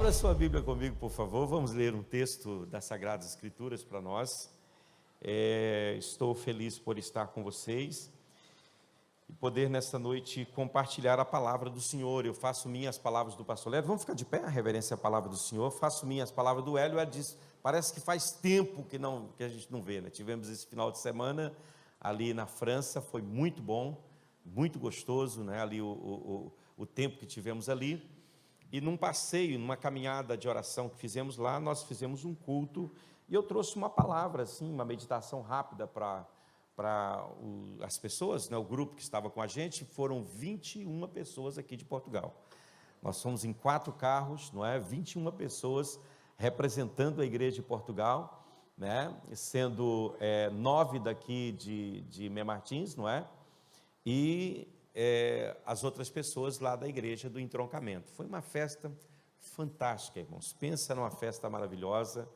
Abra sua Bíblia comigo, por favor. Vamos ler um texto das Sagradas Escrituras para nós. Estou feliz por estar com vocês e poder nesta noite compartilhar a palavra do Senhor. Eu faço minhas palavras do pastor Hélio. Vamos ficar de pé, a reverência à palavra do Senhor. Faço minhas palavras do Hélio. Ele diz, parece que faz tempo que a gente não vê, né? Tivemos esse final de semana ali na França, foi muito bom, muito gostoso, né? Ali o tempo que tivemos ali. E num passeio, numa caminhada de oração que fizemos lá, nós fizemos um culto, e eu trouxe uma palavra, assim, uma meditação rápida para as pessoas, né, o grupo que estava com a gente. Foram 21 pessoas aqui de Portugal. Nós fomos em 4 carros, não é? 21 pessoas representando a igreja de Portugal, né? Sendo 9 daqui de Mem Martins, não é? E as outras pessoas lá da igreja do entroncamento. Foi uma festa fantástica, irmãos. Pensa numa festa maravilhosa,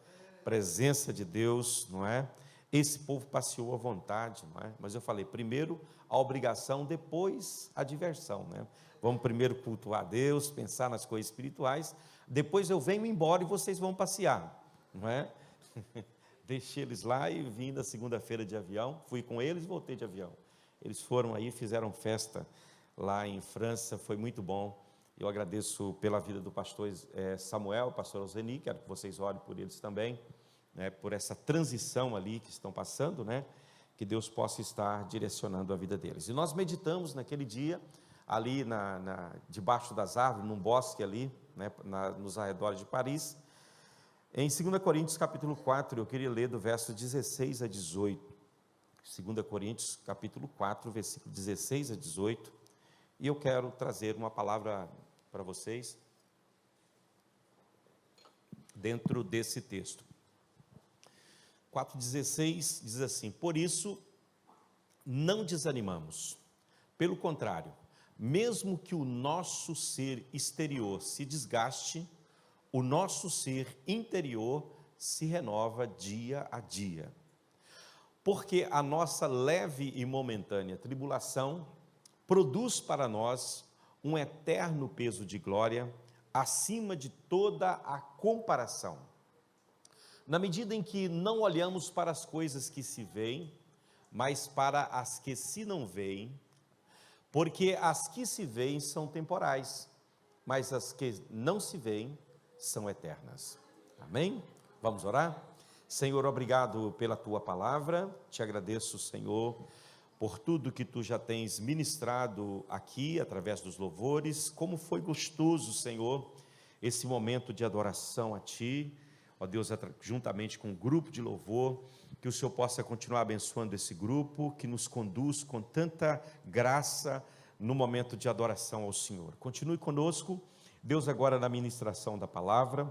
presença de Deus, não é? Esse povo passeou à vontade, não é? Mas eu falei, primeiro a obrigação, depois a diversão, né? Vamos primeiro cultuar a Deus, pensar nas coisas espirituais, depois eu venho embora e vocês vão passear, não é? Deixei eles lá e vim na segunda-feira de avião, fui com eles e voltei de avião. Eles foram aí, fizeram festa lá em França, foi muito bom. Eu agradeço pela vida do pastor Samuel, pastor Alzeni, quero que vocês orem por eles também, né, por essa transição ali que estão passando, né, que Deus possa estar direcionando a vida deles. E nós meditamos naquele dia, ali debaixo das árvores, num bosque ali, né, nos arredores de Paris, em 2 Coríntios capítulo 4, eu queria ler do verso 16 a 18, 2 Coríntios capítulo 4, versículo 16 a 18, e eu quero trazer uma palavra para vocês, dentro desse texto. 4,16 diz assim: por isso, não desanimamos, pelo contrário, mesmo que o nosso ser exterior se desgaste, o nosso ser interior se renova dia a dia. Porque a nossa leve e momentânea tribulação produz para nós um eterno peso de glória, acima de toda a comparação. Na medida em que não olhamos para as coisas que se veem, mas para as que se não veem, porque as que se veem são temporais, mas as que não se veem são eternas. Amém? Vamos orar? Senhor, obrigado pela tua palavra, te agradeço, Senhor, por tudo que tu já tens ministrado aqui, através dos louvores. Como foi gostoso, Senhor, esse momento de adoração a ti, ó Deus, juntamente com o grupo de louvor, que o Senhor possa continuar abençoando esse grupo, que nos conduz com tanta graça no momento de adoração ao Senhor. Continue conosco, Deus, agora na ministração da palavra,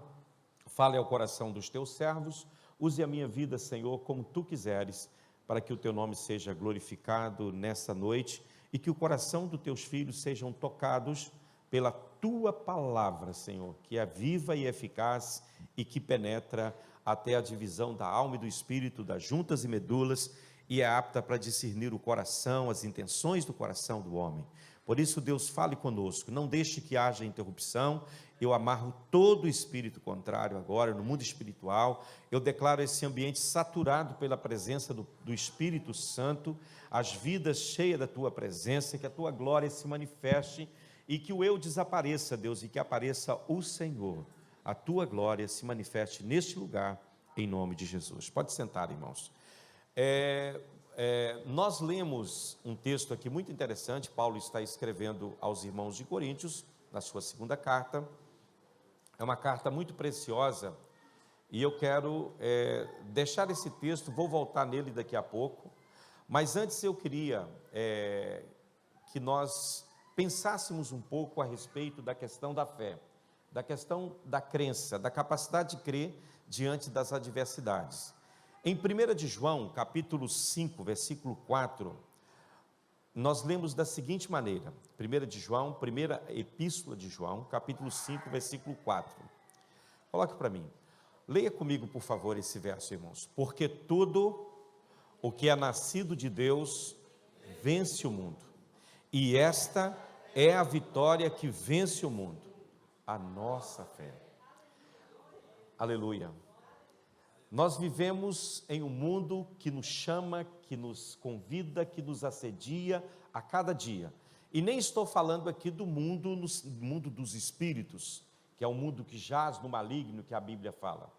fale ao coração dos teus servos. Use a minha vida, Senhor, como tu quiseres, para que o teu nome seja glorificado nessa noite e que o coração dos teus filhos sejam tocados pela tua palavra, Senhor, que é viva e eficaz e que penetra até a divisão da alma e do espírito, das juntas e medulas, e é apta para discernir o coração, as intenções do coração do homem. Por isso, Deus, fale conosco, não deixe que haja interrupção. Eu amarro todo o espírito contrário agora no mundo espiritual. Eu declaro esse ambiente saturado pela presença do Espírito Santo, as vidas cheias da tua presença, que a tua glória se manifeste e que o eu desapareça, Deus, e que apareça o Senhor. A tua glória se manifeste neste lugar, em nome de Jesus. Pode sentar, irmãos. Nós lemos um texto aqui muito interessante. Paulo está escrevendo aos irmãos de Coríntios, na sua segunda carta. É uma carta muito preciosa, e eu quero deixar esse texto, vou voltar nele daqui a pouco, mas antes eu queria que nós pensássemos um pouco a respeito da questão da fé, da questão da crença, da capacidade de crer diante das adversidades. Em 1 de João, capítulo 5, versículo 4, nós lemos da seguinte maneira, 1 de João, primeira epístola de João, capítulo 5, versículo 4. Coloque para mim. Leia comigo, por favor, esse verso, irmãos. Porque tudo o que é nascido de Deus vence o mundo. E esta é a vitória que vence o mundo, a nossa fé. Aleluia. Nós vivemos em um mundo que nos chama, que nos convida, que nos assedia a cada dia. E nem estou falando aqui do mundo, mundo dos espíritos, que é o mundo que jaz no maligno, que a Bíblia fala.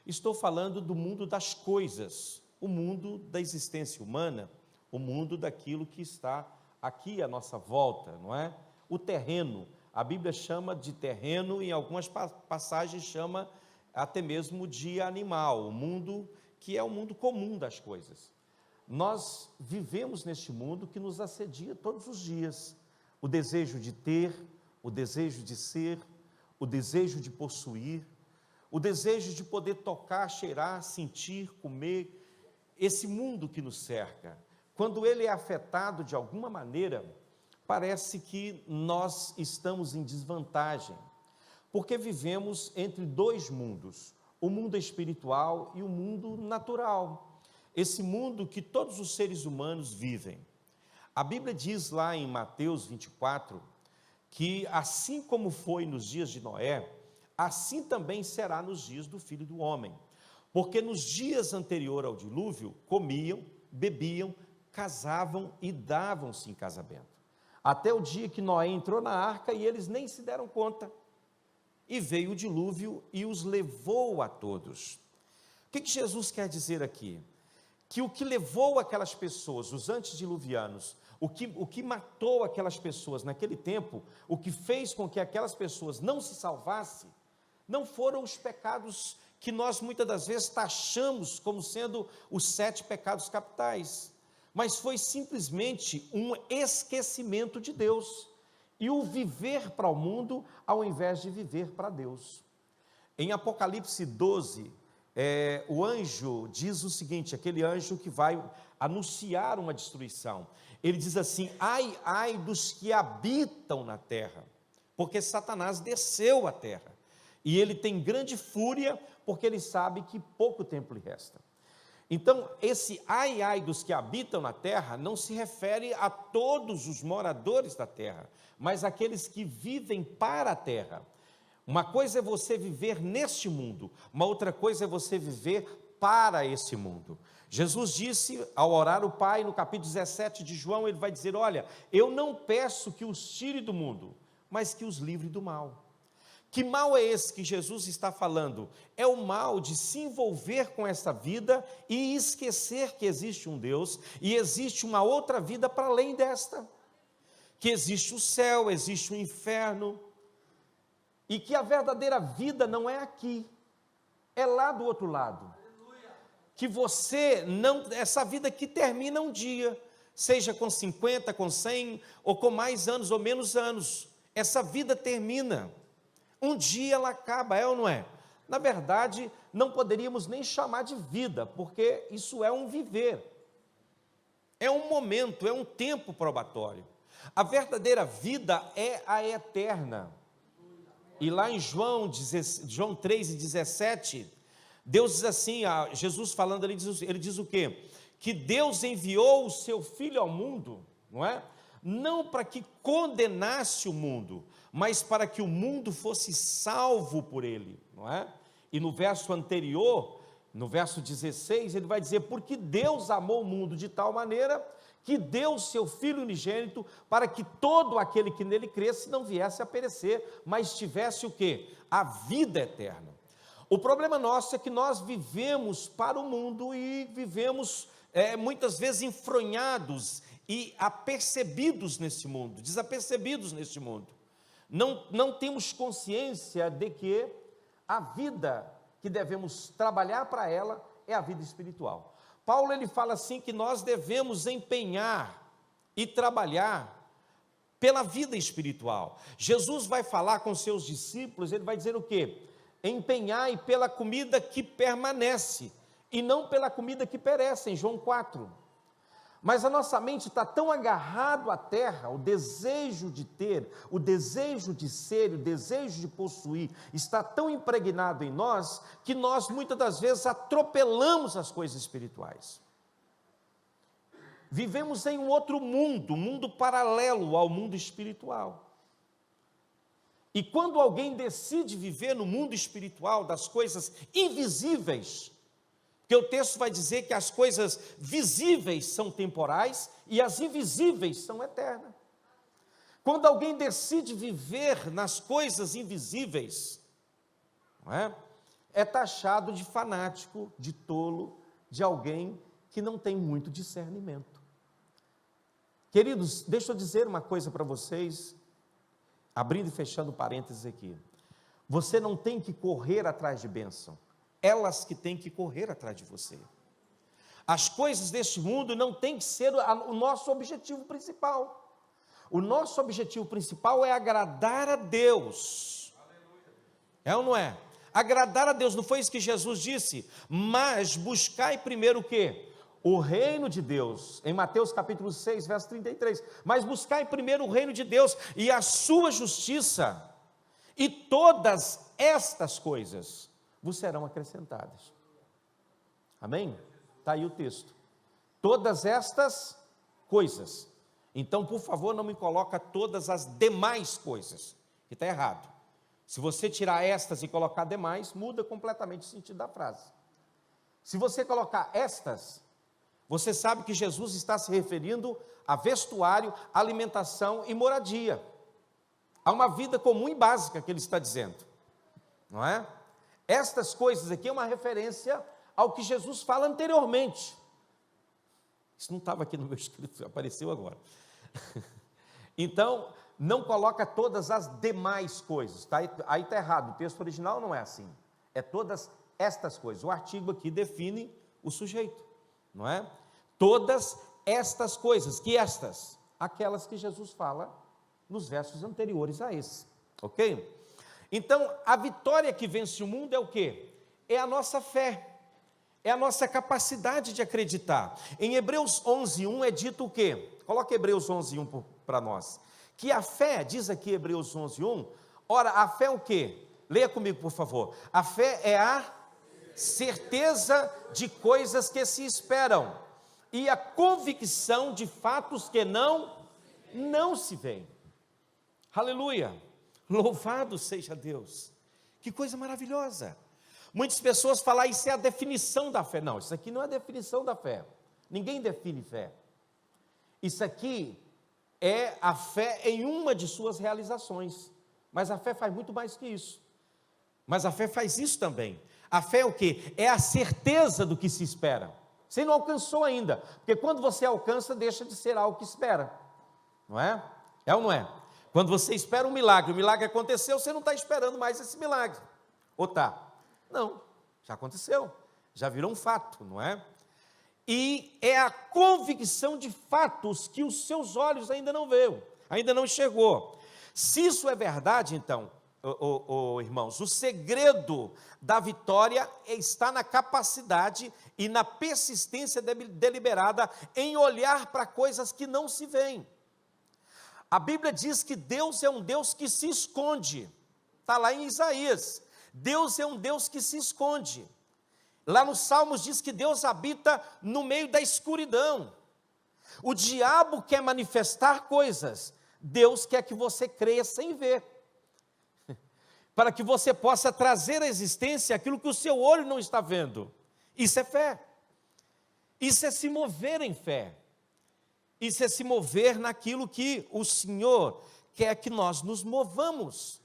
Estou falando do mundo das coisas, o mundo da existência humana, o mundo daquilo que está aqui à nossa volta, não é? O terreno, a Bíblia chama de terreno, em algumas passagens chama até mesmo de animal, o mundo que é o mundo comum das coisas. Nós vivemos neste mundo que nos assedia todos os dias, o desejo de ter, o desejo de ser, o desejo de possuir, o desejo de poder tocar, cheirar, sentir, comer, esse mundo que nos cerca. Quando ele é afetado de alguma maneira, parece que nós estamos em desvantagem, porque vivemos entre dois mundos, o mundo espiritual e o mundo natural, esse mundo que todos os seres humanos vivem. A Bíblia diz lá em Mateus 24, que assim como foi nos dias de Noé, assim também será nos dias do Filho do Homem, porque nos dias anteriores ao dilúvio, comiam, bebiam, casavam e davam-se em casamento, até o dia que Noé entrou na arca e eles nem se deram conta, e veio o dilúvio e os levou a todos. O que Jesus quer dizer aqui? Que o que levou aquelas pessoas, os antediluvianos, o que matou aquelas pessoas naquele tempo, o que fez com que aquelas pessoas não se salvassem, não foram os pecados que nós muitas das vezes taxamos como sendo os 7 pecados capitais, mas foi simplesmente um esquecimento de Deus, e o viver para o mundo, ao invés de viver para Deus. Em Apocalipse 12, o anjo diz o seguinte, aquele anjo que vai anunciar uma destruição, ele diz assim: ai, ai dos que habitam na terra, porque Satanás desceu à terra, e ele tem grande fúria, porque ele sabe que pouco tempo lhe resta. Então, esse ai, ai dos que habitam na terra, não se refere a todos os moradores da terra, mas àqueles que vivem para a terra. Uma coisa é você viver neste mundo, uma outra coisa é você viver para esse mundo. Jesus disse, ao orar o Pai, no capítulo 17 de João, ele vai dizer: olha, eu não peço que os tire do mundo, mas que os livre do mal. Que mal é esse que Jesus está falando? É o mal de se envolver com essa vida e esquecer que existe um Deus e existe uma outra vida para além desta, que existe o céu, existe o inferno, e que a verdadeira vida não é aqui, é lá do outro lado. Que você não, essa vida que termina um dia, seja com 50, com 100, ou com mais anos ou menos anos, essa vida termina. Um dia ela acaba, é ou não é? Na verdade, não poderíamos nem chamar de vida, porque isso é um viver, é um momento, é um tempo probatório. A verdadeira vida é a eterna. E lá em João 3,17, Deus diz assim, Jesus falando ali, ele diz o quê? Que Deus enviou o seu Filho ao mundo, não é? Não para que condenasse o mundo, mas para que o mundo fosse salvo por ele, não é? E no verso anterior, no verso 16, ele vai dizer: porque Deus amou o mundo de tal maneira que deu o seu Filho unigênito, para que todo aquele que nele cresce não viesse a perecer, mas tivesse o quê? A vida eterna. O problema nosso é que nós vivemos para o mundo e vivemos muitas vezes enfronhados e apercebidos nesse mundo, desapercebidos neste mundo. Não temos consciência de que a vida que devemos trabalhar para ela é a vida espiritual. Paulo ele fala assim que nós devemos empenhar e trabalhar pela vida espiritual. Jesus vai falar com seus discípulos, ele vai dizer o quê? Empenhai pela comida que permanece e não pela comida que perece, em João 4. Mas a nossa mente está tão agarrado à terra, o desejo de ter, o desejo de ser, o desejo de possuir, está tão impregnado em nós, que nós muitas das vezes atropelamos as coisas espirituais. Vivemos em um outro mundo, um mundo paralelo ao mundo espiritual. E quando alguém decide viver no mundo espiritual das coisas invisíveis, porque o texto vai dizer que as coisas visíveis são temporais e as invisíveis são eternas. Quando alguém decide viver nas coisas invisíveis, não é taxado de fanático, de tolo, de alguém que não tem muito discernimento. Queridos, deixa eu dizer uma coisa para vocês, abrindo e fechando parênteses aqui. Você não tem que correr atrás de bênção, elas que têm que correr atrás de você. As coisas deste mundo não tem que ser o nosso objetivo principal. O nosso objetivo principal é agradar a Deus. É ou não é? Agradar a Deus, não foi isso que Jesus disse? Mas buscai primeiro o quê? O reino de Deus, em Mateus capítulo 6, verso 33, mas buscai primeiro o reino de Deus e a sua justiça, e todas estas coisas vos serão acrescentadas. Amém? Está aí o texto. Todas estas coisas. Então, por favor, não me coloca todas as demais coisas, que está errado. Se você tirar estas e colocar demais, muda completamente o sentido da frase. Se você colocar estas, você sabe que Jesus está se referindo a vestuário, alimentação e moradia. Há uma vida comum e básica que ele está dizendo, não é? Estas coisas aqui é uma referência ao que Jesus fala anteriormente. Isso não estava aqui no meu escrito, apareceu agora. Então, não coloca todas as demais coisas, tá? Aí está errado, o texto original não é assim. É todas estas coisas. O artigo aqui define o sujeito, não é? Todas estas coisas, que estas? Aquelas que Jesus fala nos versos anteriores a esse, ok? Então, a vitória que vence o mundo é o quê? É a nossa fé, é a nossa capacidade de acreditar. Em Hebreus 11:1 é dito o quê? Coloca Hebreus 11:1 para nós. Que a fé, diz aqui Hebreus 11:1, ora, a fé é o quê? Leia comigo, por favor. A fé é a certeza de coisas que se esperam e a convicção de fatos que não se veem. Aleluia, louvado seja Deus, que coisa maravilhosa. Muitas pessoas falam, isso é a definição da fé. Não, isso aqui não é a definição da fé, ninguém define fé. Isso aqui é a fé em uma de suas realizações, mas a fé faz muito mais que isso. Mas a fé faz isso também. A fé é o quê? É a certeza do que se espera. Você não alcançou ainda, porque quando você alcança, deixa de ser algo que espera, não é? É ou não é? Quando você espera um milagre, o milagre aconteceu, você não está esperando mais esse milagre, ou está? Não, já aconteceu, já virou um fato, não é? E é a convicção de fatos que os seus olhos ainda não viu, ainda não enxergou. Se isso é verdade, então, irmãos, o segredo da vitória está na capacidade e na persistência deliberada em olhar para coisas que não se veem. A Bíblia diz que Deus é um Deus que se esconde, está lá em Isaías, Deus é um Deus que se esconde. Lá nos Salmos diz que Deus habita no meio da escuridão. O diabo quer manifestar coisas, Deus quer que você creia sem ver, para que você possa trazer à existência aquilo que o seu olho não está vendo. Isso é fé, isso é se mover em fé, isso é se mover naquilo que o Senhor quer que nós nos movamos.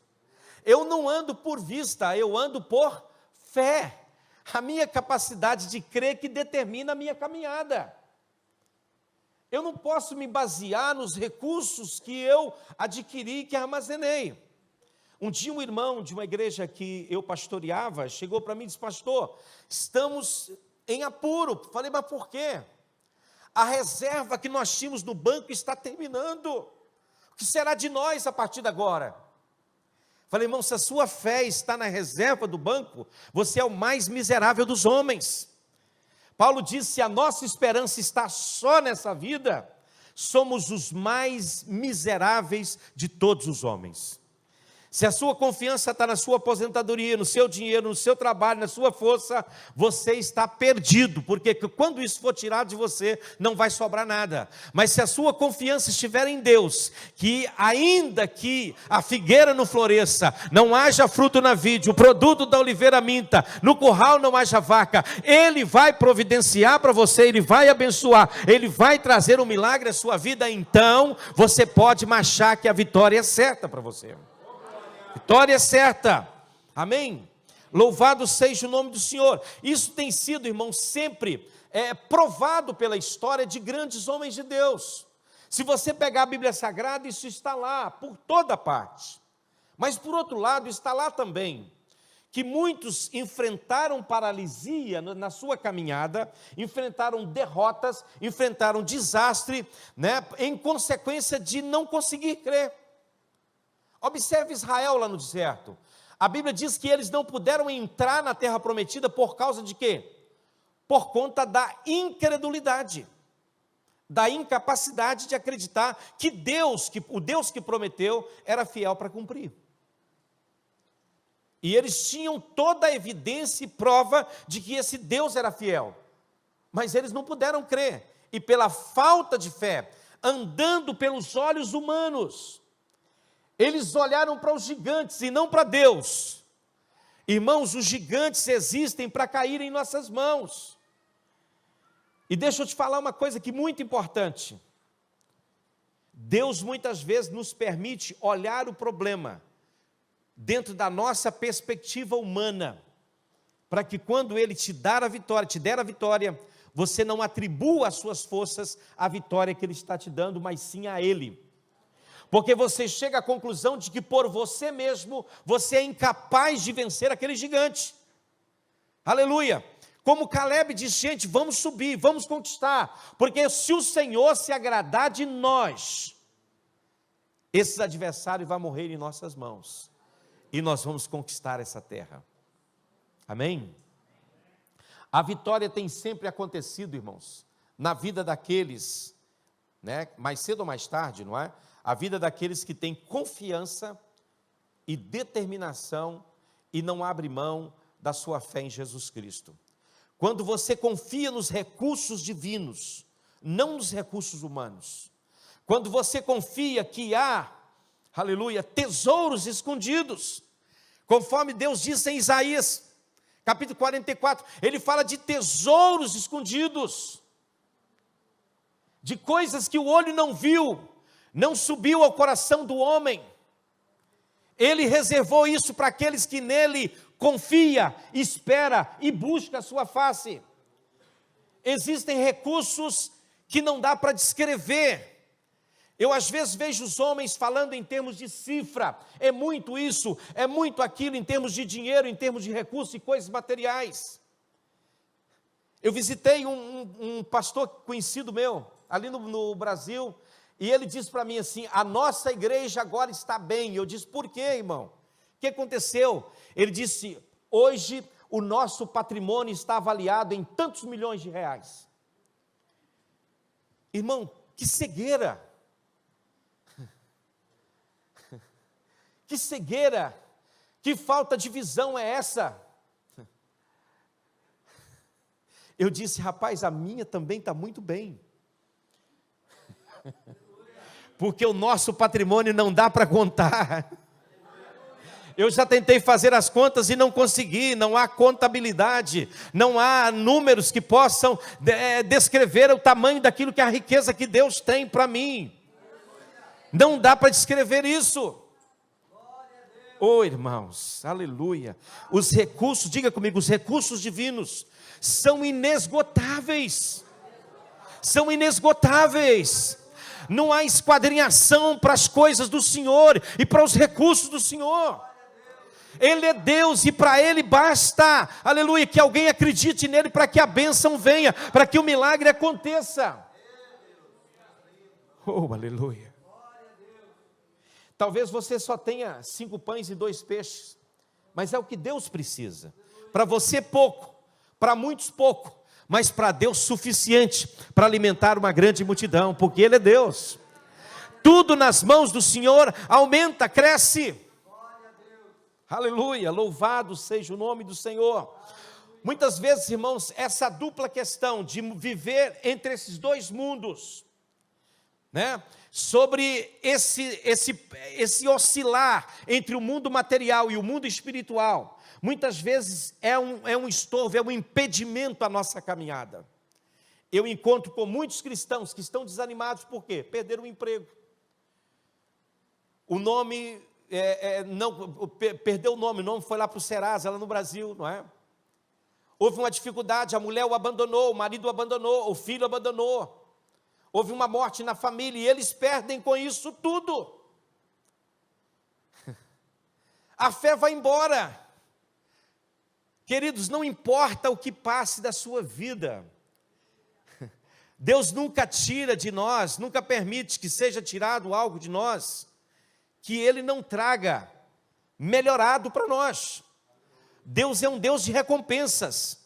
Eu não ando por vista, eu ando por fé. A minha capacidade de crer que determina a minha caminhada. Eu não posso me basear nos recursos que eu adquiri, que armazenei. Um dia um irmão de uma igreja que eu pastoreava, chegou para mim e disse, pastor, estamos em apuro. Falei, mas por quê? A reserva que nós tínhamos no banco está terminando. O que será de nós a partir de agora? Falei, irmão, se a sua fé está na reserva do banco, você é o mais miserável dos homens. Paulo disse, se a nossa esperança está só nessa vida, somos os mais miseráveis de todos os homens. Se a sua confiança está na sua aposentadoria, no seu dinheiro, no seu trabalho, na sua força, você está perdido, porque quando isso for tirado de você, não vai sobrar nada. Mas se a sua confiança estiver em Deus, que ainda que a figueira não floresça, não haja fruto na vide, o produto da oliveira minta, no curral não haja vaca, Ele vai providenciar para você, Ele vai abençoar, Ele vai trazer um milagre à sua vida, então você pode marchar que a vitória é certa para você. Vitória é certa, amém? Louvado seja o nome do Senhor. Isso tem sido, irmão, sempre provado pela história de grandes homens de Deus. Se você pegar a Bíblia Sagrada, isso está lá, por toda parte. Mas por outro lado, está lá também, que muitos enfrentaram paralisia na sua caminhada, enfrentaram derrotas, enfrentaram desastre, né, em consequência de não conseguir crer. Observe Israel lá no deserto. A Bíblia diz que eles não puderam entrar na terra prometida por causa de quê? Por conta da incredulidade, da incapacidade de acreditar que o Deus que prometeu era fiel para cumprir. E eles tinham toda a evidência e prova de que esse Deus era fiel, mas eles não puderam crer, e pela falta de fé, andando pelos olhos humanos, eles olharam para os gigantes e não para Deus. Irmãos, os gigantes existem para cair em nossas mãos. E deixa eu te falar uma coisa que é muito importante. Deus muitas vezes nos permite olhar o problema dentro da nossa perspectiva humana, para que quando Ele te der a vitória, você não atribua às suas forças a vitória que Ele está te dando, mas sim a Ele. Porque você chega à conclusão de que por você mesmo, você é incapaz de vencer aquele gigante. Aleluia! Como Caleb disse, gente, vamos subir, vamos conquistar, porque se o Senhor se agradar de nós, esses adversários vão morrer em nossas mãos, e nós vamos conquistar essa terra. Amém? A vitória tem sempre acontecido, irmãos, na vida daqueles, né, mais cedo ou mais tarde, não é? A vida daqueles que têm confiança e determinação e não abre mão da sua fé em Jesus Cristo. Quando você confia nos recursos divinos, não nos recursos humanos. Quando você confia que há, aleluia, tesouros escondidos, conforme Deus disse em Isaías, capítulo 44, Ele fala de tesouros escondidos, de coisas que o olho não viu, não subiu ao coração do homem. Ele reservou isso para aqueles que nele confia, espera e busca a sua face. Existem recursos que não dá para descrever. Eu às vezes vejo os homens falando em termos de cifra, é muito isso, é muito aquilo, em termos de dinheiro, em termos de recursos e coisas materiais. Eu visitei um pastor conhecido meu, ali no Brasil, e ele disse para mim assim, a nossa igreja agora está bem. Eu disse, por quê, irmão? O que aconteceu? Ele disse, hoje o nosso patrimônio está avaliado em tantos milhões de reais. Irmão, que cegueira! Que cegueira! Que falta de visão é essa? Eu disse, rapaz, a minha também está muito bem. Porque o nosso patrimônio não dá para contar. Eu já tentei fazer as contas e não consegui, não há contabilidade, não há números que possam descrever o tamanho daquilo que é a riqueza que Deus tem para mim. Não dá para descrever isso. Oh, irmãos, aleluia. Os recursos, diga comigo, os recursos divinos são inesgotáveis. São inesgotáveis. Não há esquadrinhação para as coisas do Senhor e para os recursos do Senhor. Ele é Deus e para Ele basta, aleluia, que alguém acredite nele para que a bênção venha, para que o milagre aconteça. Oh, aleluia. Talvez você só tenha 5 pães e 2 peixes, mas é o que Deus precisa. Para você pouco, para muitos pouco, mas para Deus suficiente para alimentar uma grande multidão, porque Ele é Deus. Tudo nas mãos do Senhor aumenta, cresce. Aleluia, louvado seja o nome do Senhor. Muitas vezes, irmãos, essa dupla questão de viver entre esses dois mundos, né? Sobre esse oscilar entre o mundo material e o mundo espiritual, muitas vezes é um estorvo, é um impedimento à nossa caminhada. Eu encontro com muitos cristãos que estão desanimados, por quê? Perderam o emprego. O nome, perdeu o nome foi lá para o Serasa, lá no Brasil, não é? Houve uma dificuldade, a mulher o abandonou, o marido o abandonou, o filho o abandonou. Houve uma morte na família e eles perdem com isso tudo. A fé vai embora. Queridos, não importa o que passe da sua vida. Deus nunca tira de nós, nunca permite que seja tirado algo de nós, que Ele não traga melhorado para nós. Deus é um Deus de recompensas.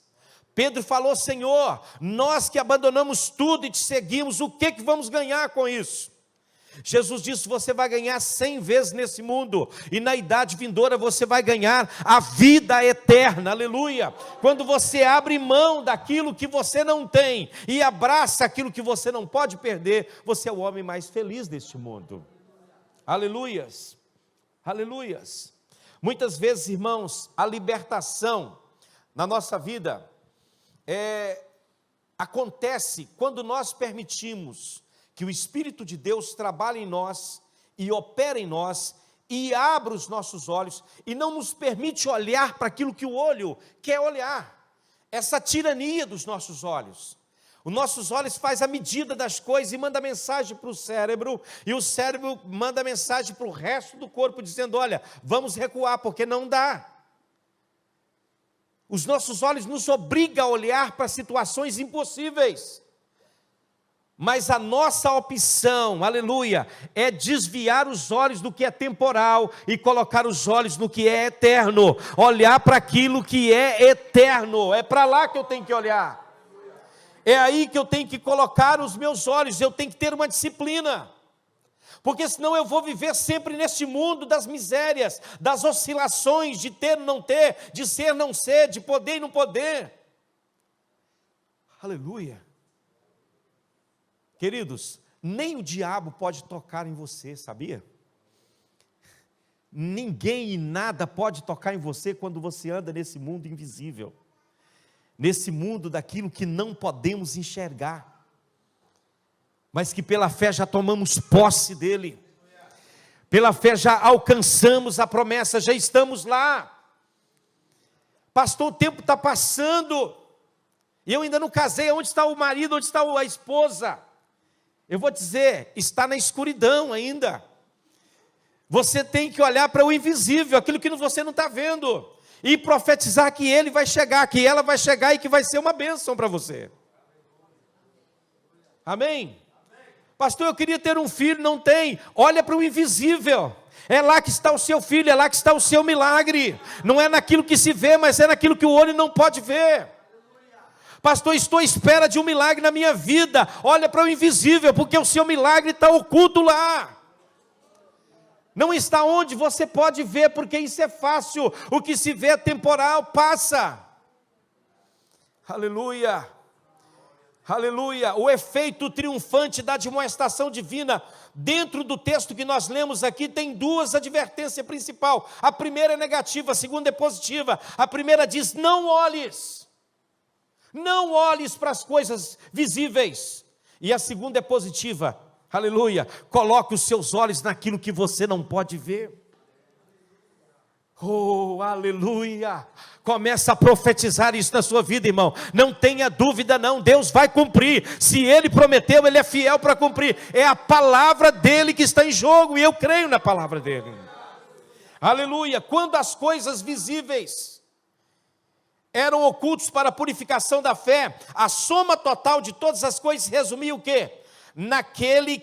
Pedro falou: Senhor, nós que abandonamos tudo e te seguimos, o que vamos ganhar com isso? Jesus disse: você vai ganhar 100 vezes nesse mundo, e na idade vindoura você vai ganhar a vida eterna, aleluia. Quando você abre mão daquilo que você não tem, e abraça aquilo que você não pode perder, você é o homem mais feliz deste mundo, aleluias, aleluias. Muitas vezes, irmãos, a libertação na nossa vida acontece quando nós permitimos que o Espírito de Deus trabalhe em nós e opere em nós e abra os nossos olhos e não nos permite olhar para aquilo que o olho quer olhar. Essa tirania dos nossos olhos. Os nossos olhos faz a medida das coisas e manda mensagem para o cérebro, e o cérebro manda mensagem para o resto do corpo, dizendo: olha, vamos recuar, porque não dá. Os nossos olhos nos obrigam a olhar para situações impossíveis. Mas a nossa opção, aleluia, é desviar os olhos do que é temporal e colocar os olhos no que é eterno. Olhar para aquilo que é eterno, é para lá que eu tenho que olhar. É aí que eu tenho que colocar os meus olhos, eu tenho que ter uma disciplina. Porque senão eu vou viver sempre neste mundo das misérias, das oscilações, de ter ou não ter, de ser não ser, de poder e não poder. Aleluia. Queridos, nem o diabo pode tocar em você, sabia? Ninguém e nada pode tocar em você quando você anda nesse mundo invisível. Nesse mundo daquilo que não podemos enxergar, mas que pela fé já tomamos posse dele, pela fé já alcançamos a promessa, já estamos lá. Pastor, o tempo está passando, e eu ainda não casei. Onde está o marido, onde está a esposa? Eu vou dizer, está na escuridão ainda. Você tem que olhar para o invisível, aquilo que você não está vendo, e profetizar que ele vai chegar, que ela vai chegar e que vai ser uma bênção para você. Amém? Pastor, eu queria ter um filho, não tem. Olha para o invisível. É lá que está o seu filho, é lá que está o seu milagre. Não é naquilo que se vê, mas é naquilo que o olho não pode ver. Pastor, estou à espera de um milagre na minha vida. Olha para o invisível, porque o seu milagre está oculto lá. Não está onde você pode ver, porque isso é fácil. O que se vê é temporal, passa. Aleluia. Aleluia. O efeito triunfante da admoestação divina, dentro do texto que nós lemos aqui, tem duas advertências principais. A primeira é negativa, a segunda é positiva. A primeira diz: não olhes. Não olhes para as coisas visíveis. E a segunda é positiva. Aleluia, coloque os seus olhos naquilo que você não pode ver. Oh, aleluia. Começa a profetizar isso na sua vida, irmão. Não tenha dúvida não, Deus vai cumprir. Se Ele prometeu, Ele é fiel para cumprir. É a palavra dEle que está em jogo, e eu creio na palavra dEle. Aleluia. Quando as coisas visíveis eram ocultos para a purificação da fé, a soma total de todas as coisas resumia o quê? Naquilo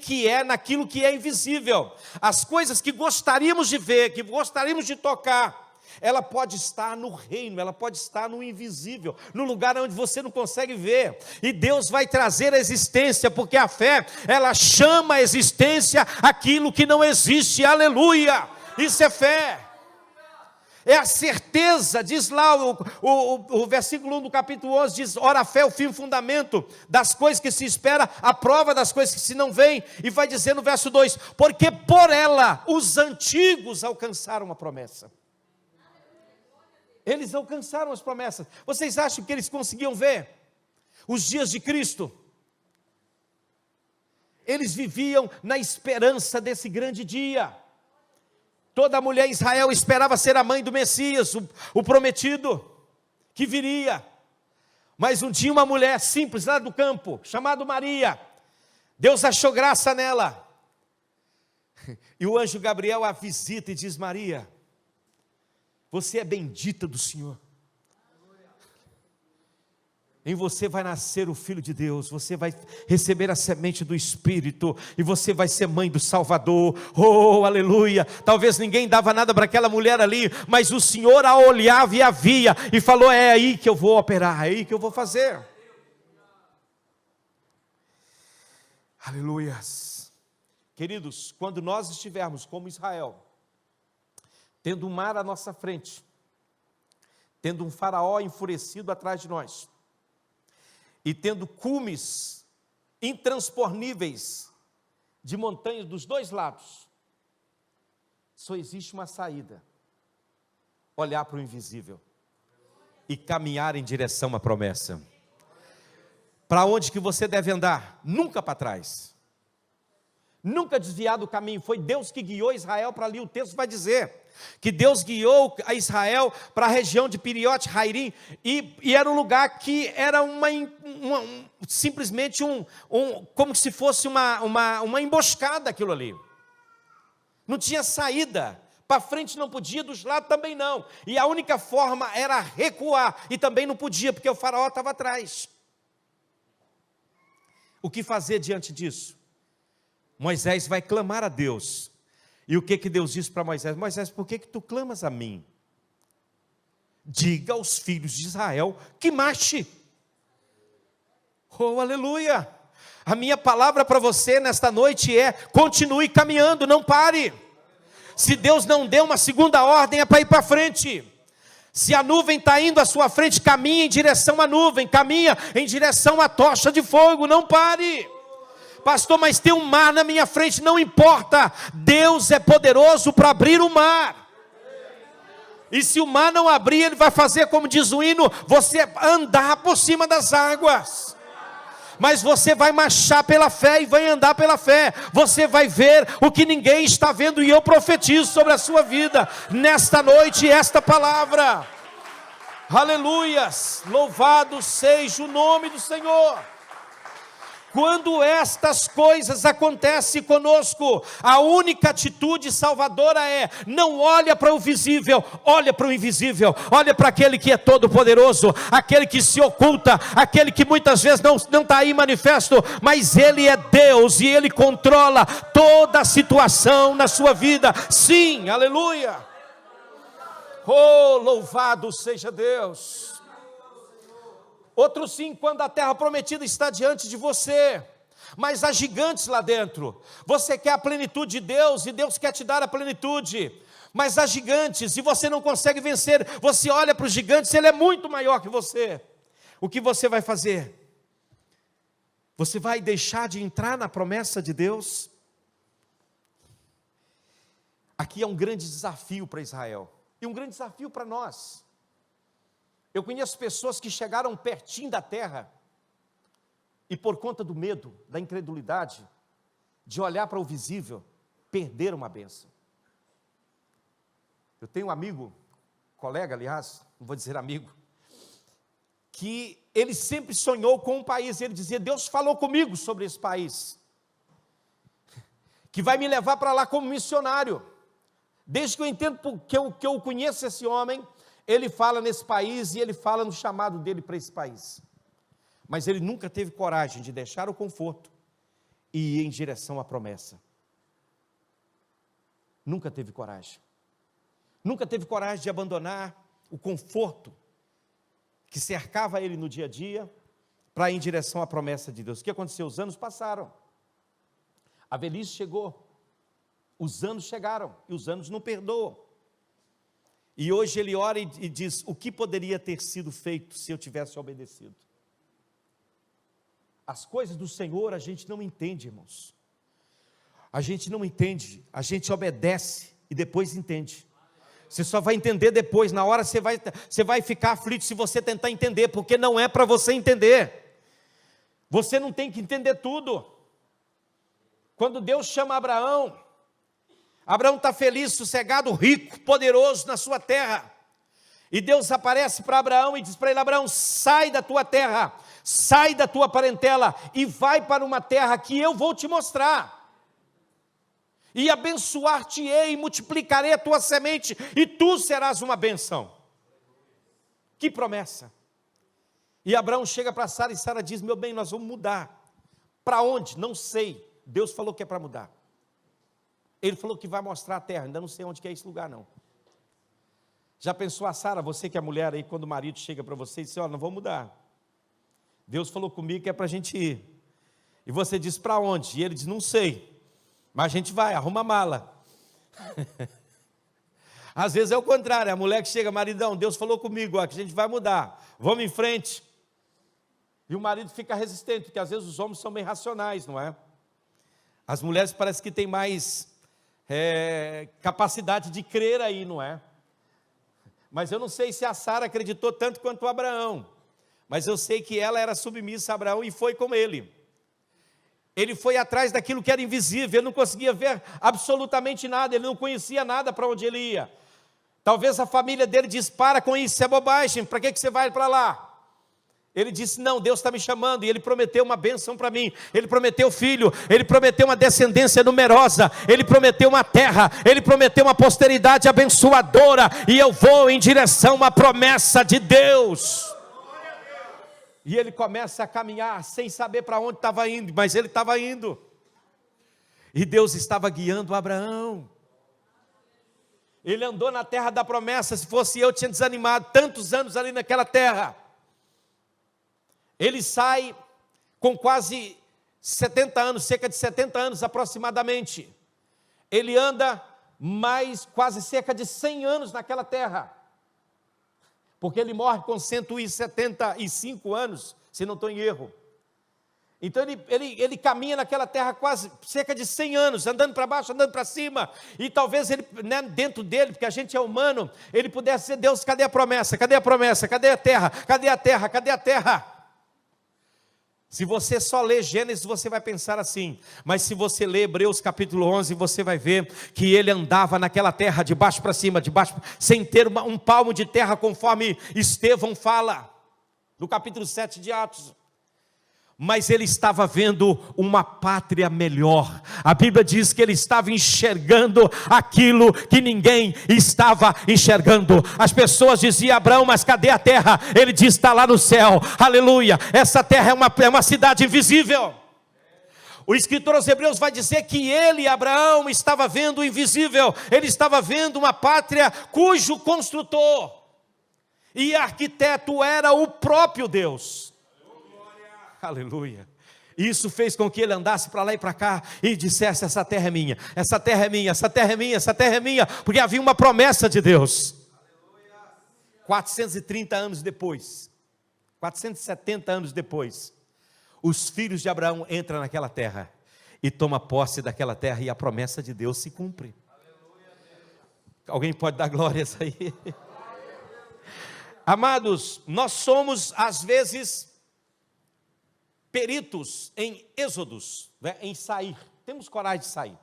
que é invisível. As coisas que gostaríamos de ver, que gostaríamos de tocar, ela pode estar no reino, ela pode estar no invisível, no lugar onde você não consegue ver, e Deus vai trazer a existência, porque a fé, ela chama a existência aquilo que não existe. Aleluia, isso é fé. É a certeza, diz lá o versículo 1 do capítulo 11, diz, ora a fé é o firme fundamento das coisas que se espera, a prova das coisas que se não veem, e vai dizer no verso 2, porque por ela os antigos alcançaram a promessa. Eles alcançaram as promessas. Vocês acham que eles conseguiam ver os dias de Cristo? Eles viviam na esperança desse grande dia. Toda mulher em Israel esperava ser a mãe do Messias, o prometido, que viria. Mas um dia uma mulher simples lá do campo, chamada Maria, Deus achou graça nela. E o anjo Gabriel a visita e diz, Maria, você é bendita do Senhor. Em você vai nascer o Filho de Deus, você vai receber a semente do Espírito, e você vai ser mãe do Salvador, oh, aleluia. Talvez ninguém dava nada para aquela mulher ali, mas o Senhor a olhava e a via, e falou, é aí que eu vou operar, é aí que eu vou fazer. Aleluias. Queridos, quando nós estivermos como Israel, tendo um mar à nossa frente, tendo um faraó enfurecido atrás de nós, e tendo cumes intransponíveis de montanhas dos dois lados, só existe uma saída: olhar para o invisível e caminhar em direção à promessa. Para onde que você deve andar? Nunca para trás, nunca desviar do caminho. Foi Deus que guiou Israel para ali. O texto vai dizer que Deus guiou a Israel para a região de Piriote Hairim, e era um lugar que era simplesmente como se fosse uma emboscada aquilo ali. Não tinha saída, para frente não podia, dos lados também não, e a única forma era recuar, e também não podia, porque o faraó estava atrás. O que fazer diante disso? Moisés vai clamar a Deus. E o que Deus disse para Moisés? Moisés, por que tu clamas a mim? Diga aos filhos de Israel que marche. Oh, aleluia! A minha palavra para você nesta noite é: continue caminhando, não pare. Se Deus não deu uma segunda ordem, é para ir para frente. Se a nuvem está indo à sua frente, caminhe em direção à nuvem, caminha em direção à tocha de fogo, não pare. Pastor, mas tem um mar na minha frente, não importa, Deus é poderoso para abrir o mar. E se o mar não abrir, Ele vai fazer como diz o hino, você andar por cima das águas. Mas você vai marchar pela fé e vai andar pela fé. Você vai ver o que ninguém está vendo, e eu profetizo sobre a sua vida nesta noite esta palavra. Aleluias, louvado seja o nome do Senhor. Quando estas coisas acontecem conosco, a única atitude salvadora é: não olha para o visível, olha para o invisível, olha para aquele que é todo poderoso, aquele que se oculta, aquele que muitas vezes não está aí manifesto, mas Ele é Deus e Ele controla toda a situação na sua vida. Sim, aleluia. Oh, louvado seja Deus. Outro sim, quando a terra prometida está diante de você, mas há gigantes lá dentro. Você quer a plenitude de Deus, e Deus quer te dar a plenitude, mas há gigantes, e você não consegue vencer. Você olha para os gigantes, ele é muito maior que você. O que você vai fazer? Você vai deixar de entrar na promessa de Deus? Aqui é um grande desafio para Israel, e um grande desafio para nós. Eu conheço pessoas que chegaram pertinho da terra, e por conta do medo, da incredulidade, de olhar para o visível, perderam uma bênção. Eu tenho um amigo, colega aliás, não vou dizer amigo, que ele sempre sonhou com um país, ele dizia: Deus falou comigo sobre esse país, que vai me levar para lá como missionário. Desde que eu entendo que eu conheço esse homem, ele fala nesse país e ele fala no chamado dele para esse país. Mas ele nunca teve coragem de deixar o conforto e ir em direção à promessa. Nunca teve coragem. Nunca teve coragem de abandonar o conforto que cercava ele no dia a dia para ir em direção à promessa de Deus. O que aconteceu? Os anos passaram. A velhice chegou. Os anos chegaram e os anos não perdoam. E hoje ele ora e diz: o que poderia ter sido feito se eu tivesse obedecido? As coisas do Senhor a gente não entende, irmãos. A gente não entende, a gente obedece e depois entende. Você só vai entender depois, na hora você vai ficar aflito se você tentar entender, porque não é para você entender. Você não tem que entender tudo. Quando Deus chama Abraão está feliz, sossegado, rico, poderoso na sua terra. E Deus aparece para Abraão e diz para ele: Abraão, sai da tua terra, sai da tua parentela e vai para uma terra que eu vou te mostrar. E abençoar-te-ei e multiplicarei a tua semente, e tu serás uma bênção. Que promessa! E Abraão chega para Sara e Sara diz: meu bem, nós vamos mudar. Para onde? Não sei. Deus falou que é para mudar. Ele falou que vai mostrar a terra, ainda não sei onde que é esse lugar não. Já pensou a Sara, você que é mulher aí, quando o marido chega para você e diz: olha, não vou mudar. Deus falou comigo que é para a gente ir. E você diz: para onde? E ele diz: não sei. Mas a gente vai, arruma a mala. Às vezes é o contrário, a mulher que chega: maridão, Deus falou comigo, ó, que a gente vai mudar, vamos em frente. E o marido fica resistente, porque às vezes os homens são meio racionais, não é? As mulheres parece que têm mais capacidade de crer aí, não é? Mas eu não sei se a Sara acreditou tanto quanto o Abraão, mas eu sei que ela era submissa a Abraão e foi com ele. Ele foi atrás daquilo que era invisível, ele não conseguia ver absolutamente nada, ele não conhecia nada para onde ele ia. Talvez a família dele disse: para com isso, isso é bobagem, para que você vai para lá? Ele disse: não, Deus está me chamando, e Ele prometeu uma bênção para mim, Ele prometeu filho, Ele prometeu uma descendência numerosa, Ele prometeu uma terra, Ele prometeu uma posteridade abençoadora, e eu vou em direção à promessa de Deus. E ele começa a caminhar sem saber para onde estava indo, mas ele estava indo. E Deus estava guiando Abraão. Ele andou na terra da promessa. Se fosse eu, tinha desanimado tantos anos ali naquela terra. Ele sai com quase 70 anos, cerca de 70 anos aproximadamente. Ele anda mais quase cerca de 100 anos naquela terra. Porque ele morre com 175 anos, se não estou em erro. Então ele caminha naquela terra quase cerca de 100 anos, andando para baixo, andando para cima. E talvez ele, né, dentro dele, porque a gente é humano, ele pudesse dizer: Deus, cadê a promessa? Cadê a promessa? Cadê a terra? Cadê a terra? Cadê a terra? Se você só lê Gênesis, você vai pensar assim. Mas se você lê Hebreus capítulo 11, você vai ver que ele andava naquela terra de baixo para cima, sem ter um palmo de terra, conforme Estevão fala, no capítulo 7 de Atos. Mas ele estava vendo uma pátria melhor. A Bíblia diz que ele estava enxergando aquilo que ninguém estava enxergando. As pessoas diziam: Abraão, mas cadê a terra? Ele diz: está lá no céu, aleluia. Essa terra é uma cidade invisível. O escritor aos Hebreus vai dizer que ele, Abraão, estava vendo o invisível. Ele estava vendo uma pátria cujo construtor e arquiteto era o próprio Deus. Aleluia. Isso fez com que ele andasse para lá e para cá e dissesse: essa terra é minha, essa terra é minha, essa terra é minha, essa terra é minha, porque havia uma promessa de Deus. 430 anos depois, 470 anos depois, os filhos de Abraão entram naquela terra e tomam posse daquela terra, e a promessa de Deus se cumpre. Alguém pode dar glórias aí? Amados, nós somos às vezes peritos em êxodos, né? Em sair, temos coragem de sair,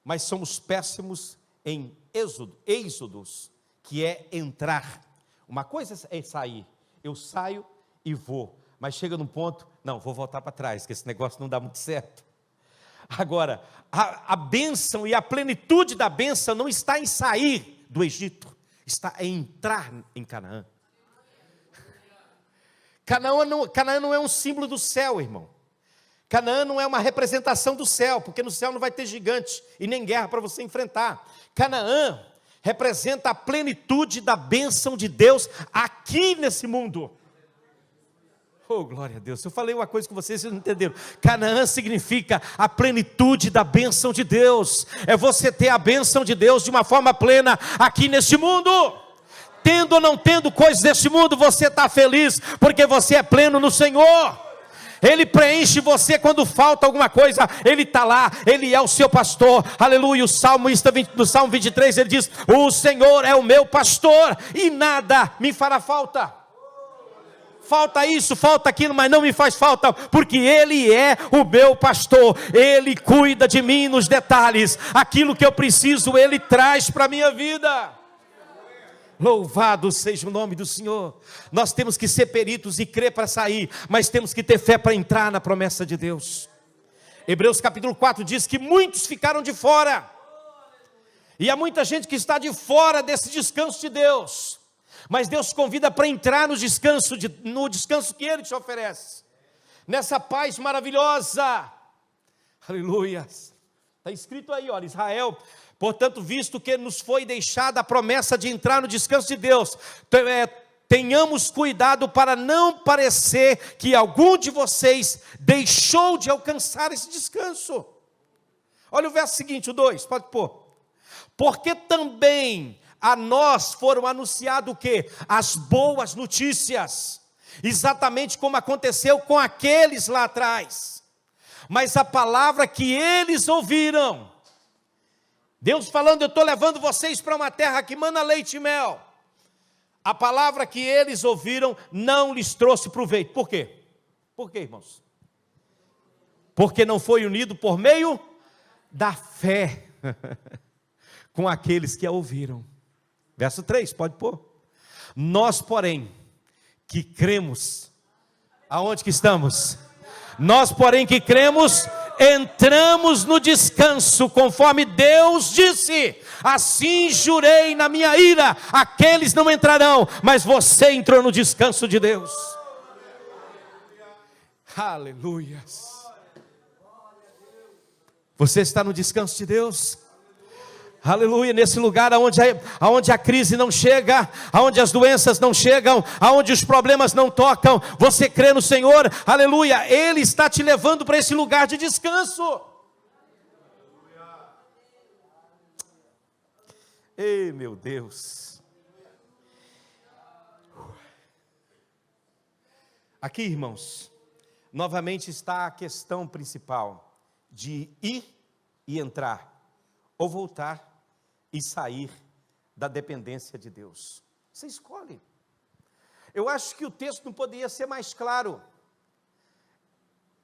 mas somos péssimos em êxodos, que é entrar. Uma coisa é sair, eu saio e vou, mas chega num ponto: não, vou voltar para trás, que esse negócio não dá muito certo. Agora, a bênção e a plenitude da bênção não está em sair do Egito, está em entrar em Canaã. Canaã não é um símbolo do céu, irmão. Canaã não é uma representação do céu, porque no céu não vai ter gigante e nem guerra para você enfrentar. Canaã representa a plenitude da bênção de Deus aqui nesse mundo. Oh, glória a Deus. Eu falei uma coisa com vocês não entenderam. Canaã significa a plenitude da bênção de Deus. É você ter a bênção de Deus de uma forma plena aqui neste mundo. Tendo ou não tendo coisas deste mundo, você está feliz, porque você é pleno no Senhor. Ele preenche você quando falta alguma coisa, Ele está lá, Ele é o seu pastor, aleluia. O salmista no Salmo 23, ele diz: o Senhor é o meu pastor, e nada me fará falta. Falta isso, falta aquilo, mas não me faz falta, porque Ele é o meu pastor, Ele cuida de mim nos detalhes, aquilo que eu preciso, Ele traz para a minha vida. Louvado seja o nome do Senhor. Nós temos que ser peritos e crer para sair, mas temos que ter fé para entrar na promessa de Deus. Hebreus capítulo 4 diz que muitos ficaram de fora, e há muita gente que está de fora desse descanso de Deus. Mas Deus convida para entrar no descanso que Ele te oferece, nessa paz maravilhosa. Aleluia. Está escrito aí, olha, Israel, portanto, visto que nos foi deixada a promessa de entrar no descanso de Deus, tenhamos cuidado para não parecer que algum de vocês deixou de alcançar esse descanso. Olha o verso seguinte, o 2, pode pôr. Porque também a nós foram anunciado o quê? As boas notícias, exatamente como aconteceu com aqueles lá atrás. Mas a palavra que eles ouviram, Deus falando: eu estou levando vocês para uma terra que mana leite e mel. A palavra que eles ouviram não lhes trouxe proveito. Por quê? Por quê, irmãos? Porque não foi unido por meio da fé com aqueles que a ouviram. Verso 3, pode pôr. Nós, porém, que cremos, aonde que estamos? Nós, porém, que cremos, entramos no descanso, conforme Deus disse: assim jurei na minha ira, aqueles não entrarão, mas você entrou no descanso de Deus. Aleluia. Você está no descanso de Deus? Aleluia, nesse lugar onde a crise não chega, onde as doenças não chegam, onde os problemas não tocam, você crê no Senhor, aleluia, Ele está te levando para esse lugar de descanso. Ei, meu Deus. Aqui, irmãos, novamente está a questão principal de ir e entrar, ou voltar e sair da dependência de Deus. Você escolhe. Eu acho que o texto não poderia ser mais claro.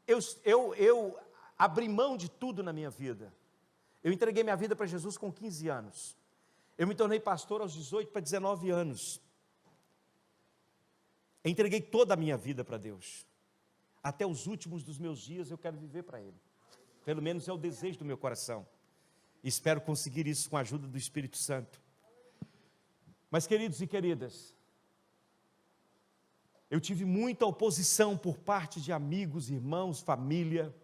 Eu abri mão de tudo na minha vida. Eu entreguei minha vida para Jesus com 15 anos. Eu me tornei pastor aos 18 para 19 anos. Eu entreguei toda a minha vida para Deus. Até os últimos dos meus dias eu quero viver para Ele. Pelo menos é o desejo do meu coração. Espero conseguir isso com a ajuda do Espírito Santo. Mas, queridos e queridas, eu tive muita oposição por parte de amigos, irmãos, família.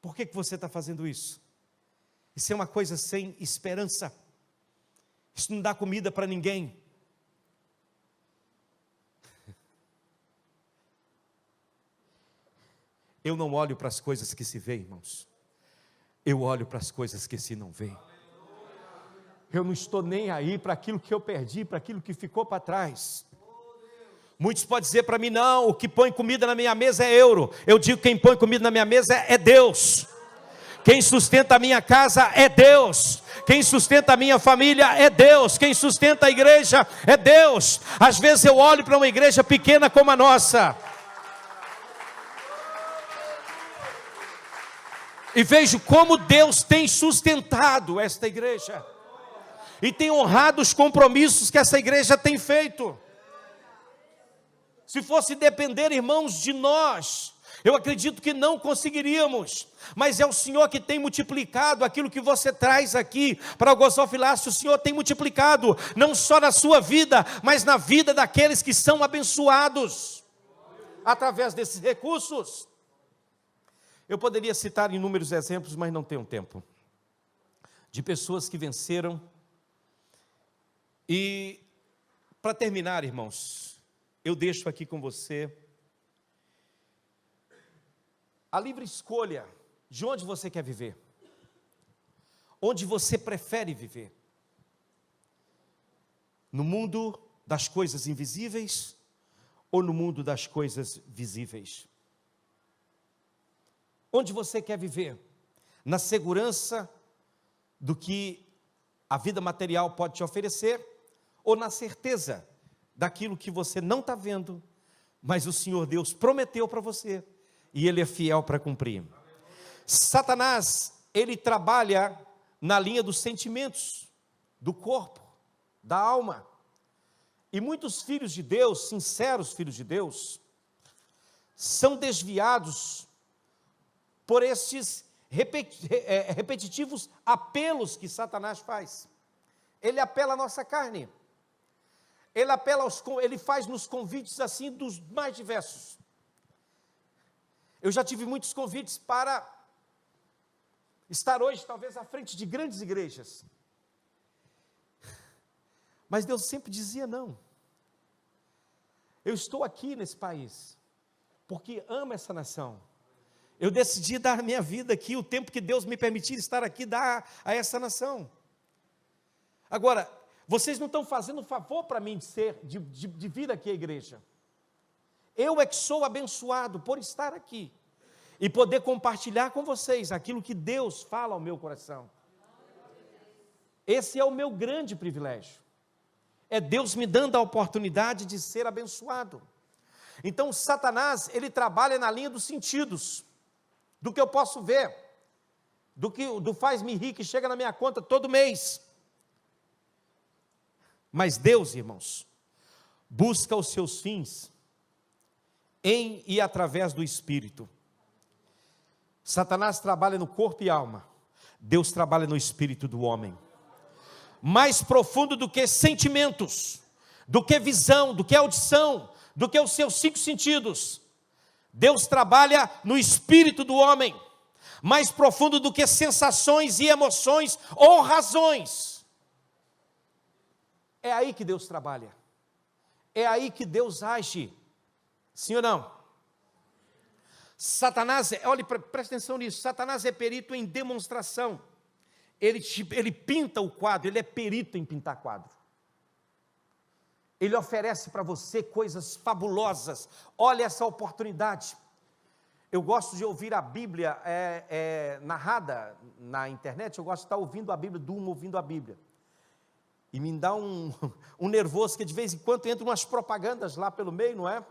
Por que você está fazendo isso? Isso é uma coisa sem esperança. Isso não dá comida para ninguém. Eu não olho para as coisas que se veem, irmãos. Eu olho para as coisas que se não veem. Eu não estou nem aí para aquilo que eu perdi, para aquilo que ficou para trás. Muitos podem dizer para mim: não, o que põe comida na minha mesa é euro. Eu digo: quem põe comida na minha mesa é Deus. Quem sustenta a minha casa é Deus. Quem sustenta a minha família é Deus. Quem sustenta a igreja é Deus. Às vezes eu olho para uma igreja pequena como a nossa e vejo como Deus tem sustentado esta igreja e tem honrado os compromissos que essa igreja tem feito. Se fosse depender, irmãos, de nós, eu acredito que não conseguiríamos, mas é o Senhor que tem multiplicado aquilo que você traz aqui para o Gozof Last. O Senhor tem multiplicado, não só na sua vida, mas na vida daqueles que são abençoados através desses recursos. Eu poderia citar inúmeros exemplos, mas não tenho tempo, de pessoas que venceram. E, para terminar, irmãos, eu deixo aqui com você a livre escolha de onde você quer viver, onde você prefere viver, no mundo das coisas invisíveis ou no mundo das coisas visíveis. Onde você quer viver? Na segurança do que a vida material pode te oferecer, ou na certeza daquilo que você não está vendo, mas o Senhor Deus prometeu para você, e Ele é fiel para cumprir. Satanás, ele trabalha na linha dos sentimentos, do corpo, da alma, e muitos filhos de Deus, sinceros filhos de Deus, são desviados por estes repetitivos apelos que Satanás faz. Ele apela à nossa carne, ele faz nos convites assim dos mais diversos. Eu já tive muitos convites para estar hoje talvez à frente de grandes igrejas, mas Deus sempre dizia não. Eu estou aqui nesse país porque amo essa nação. Eu decidi dar a minha vida aqui, o tempo que Deus me permitir estar aqui, dar a essa nação. Agora, vocês não estão fazendo favor para mim de vir aqui à igreja. Eu é que sou abençoado por estar aqui e poder compartilhar com vocês aquilo que Deus fala ao meu coração. Esse é o meu grande privilégio. É Deus me dando a oportunidade de ser abençoado. Então, Satanás, ele trabalha na linha dos sentidos, do que eu posso ver, do faz-me rir que chega na minha conta todo mês. Mas Deus, irmãos, busca os seus fins em e através do Espírito. Satanás trabalha no corpo e alma, Deus trabalha no espírito do homem. Mais profundo do que sentimentos, do que visão, do que audição, do que os seus 5 sentidos. Deus trabalha no espírito do homem, mais profundo do que sensações e emoções ou razões. É aí que Deus trabalha, é aí que Deus age, sim ou não? Satanás, olha, presta atenção nisso, Satanás é perito em demonstração, ele pinta o quadro, ele é perito em pintar quadro. Ele oferece para você coisas fabulosas. Olha essa oportunidade. Eu gosto de ouvir a Bíblia narrada na internet. Eu gosto de estar ouvindo a Bíblia, durmo ouvindo a Bíblia. E me dá um nervoso, que de vez em quando entram umas propagandas lá pelo meio, não é?